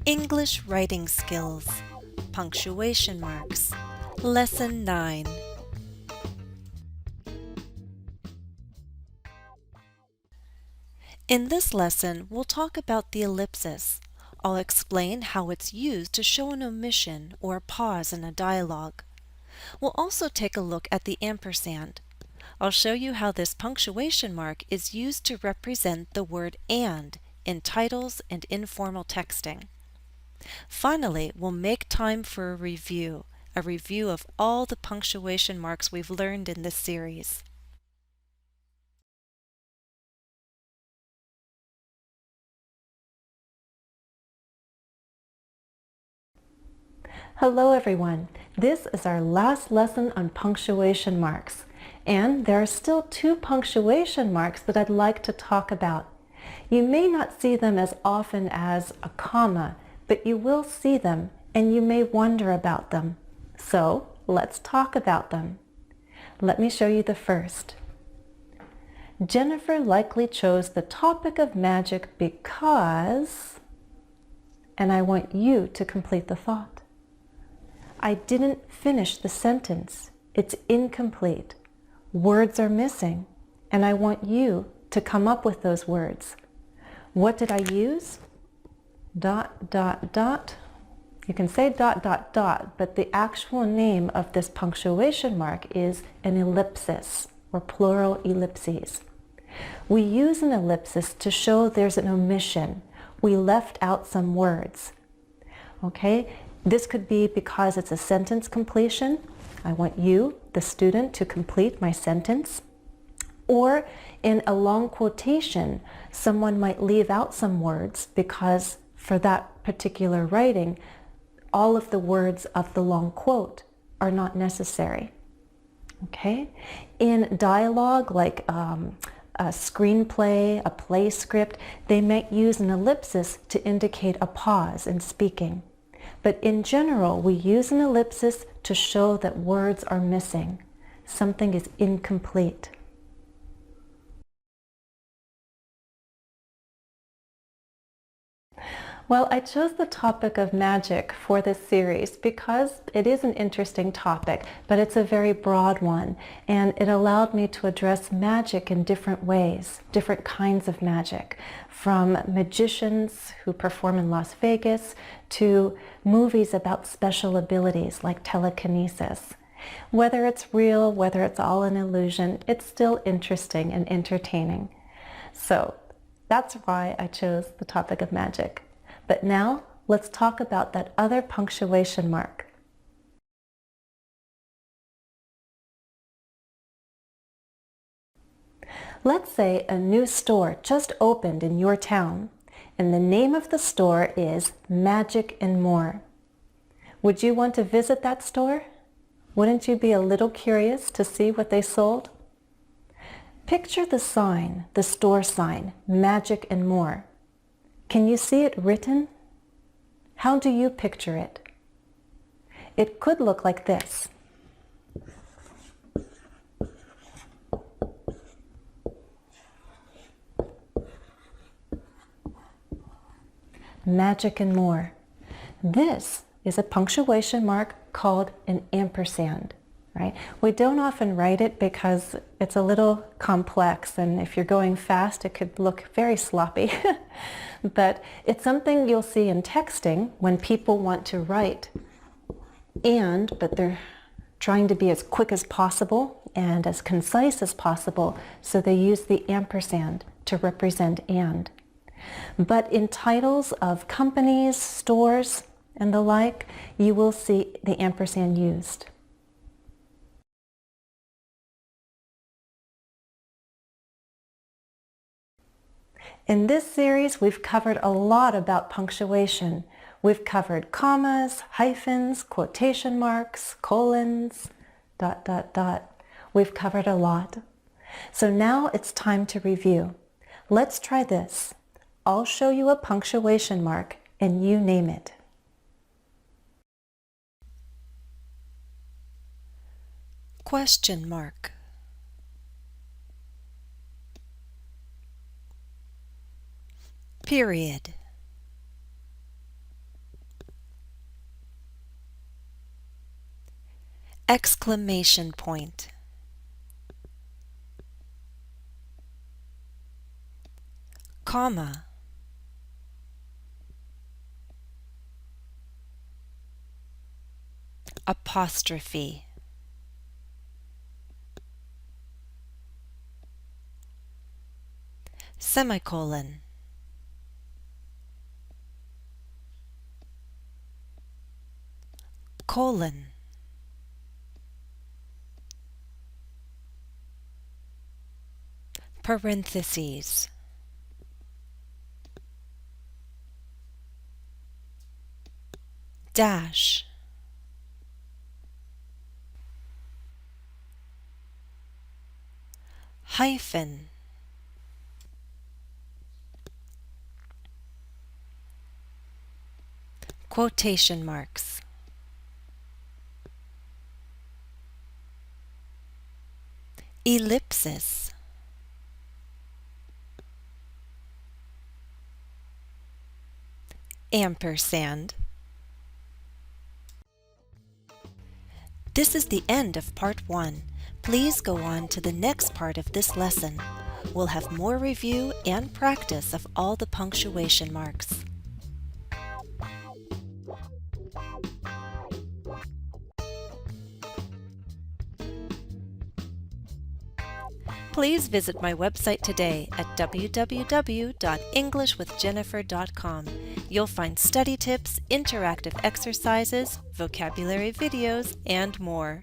English Writing Skills, Punctuation Marks, Lesson 9. In this lesson, we'll talk about the ellipsis. I'll explain how it's used to show an omission or a pause in a dialogue. We'll also take a look at the ampersand. I'll show you how this punctuation mark is used to represent the word "and" in titles and informal texting. Finally, we'll make time for a review of all the punctuation marks we've learned in this series. Hello everyone, this is our last lesson on punctuation marks, and there are still two punctuation marks that I'd like to talk about. You may not see them as often as a comma, but you will see them and you may wonder about them. So let's talk about them. Let me show you the first. Jennifer likely chose the topic of magic because, and I want you to complete the thought. I didn't finish the sentence. It's incomplete. Words are missing, and I want you to come up with those words. What did I use? Dot, dot, dot. You can say dot, dot, dot, but the actual name of this punctuation mark is an ellipsis, or plural ellipses. We use an ellipsis to show there's an omission. We left out some words. Okay? This could be because it's a sentence completion. I want you, the student, to complete my sentence. Or in a long quotation, someone might leave out some words because for that particular writing, all of the words of the long quote are not necessary. Okay? In dialogue, like a screenplay, a play script, they might use an ellipsis to indicate a pause in speaking. But in general, we use an ellipsis to show that words are missing. Something is incomplete. Well, I chose the topic of magic for this series because it is an interesting topic, but it's a very broad one, and it allowed me to address magic in different ways, different kinds of magic, from magicians who perform in Las Vegas to movies about special abilities like telekinesis. Whether it's real, whether it's all an illusion, it's still interesting and entertaining. So that's why I chose the topic of magic. But now, let's talk about that other punctuation mark. Let's say a new store just opened in your town, and the name of the store is Magic and More. Would you want to visit that store? Wouldn't you be a little curious to see what they sold? Picture the sign, the store sign, Magic and More. Can you see it written? How do you picture it? It could look like this. Magic and More. This is a punctuation mark called an ampersand. Right? We don't often write it because it's a little complex, and if you're going fast it could look very sloppy. But it's something you'll see in texting when people want to write but they're trying to be as quick as possible and as concise as possible, so they use the ampersand to represent and. But in titles of companies, stores, and the like, you will see the ampersand used. In this series, we've covered a lot about punctuation. We've covered commas, hyphens, quotation marks, colons, dot, dot, dot. We've covered a lot. So now it's time to review. Let's try this. I'll show you a punctuation mark and you name it. Question mark. Period. exclamation point, comma, apostrophe, semicolon, colon, parentheses, dash, hyphen, quotation marks, ellipsis, ampersand. This is the end of part 1. Please go on to the next part of this lesson. We'll have more review and practice of all the punctuation marks. Please visit my website today at www.englishwithjennifer.com. You'll find study tips, interactive exercises, vocabulary videos, and more.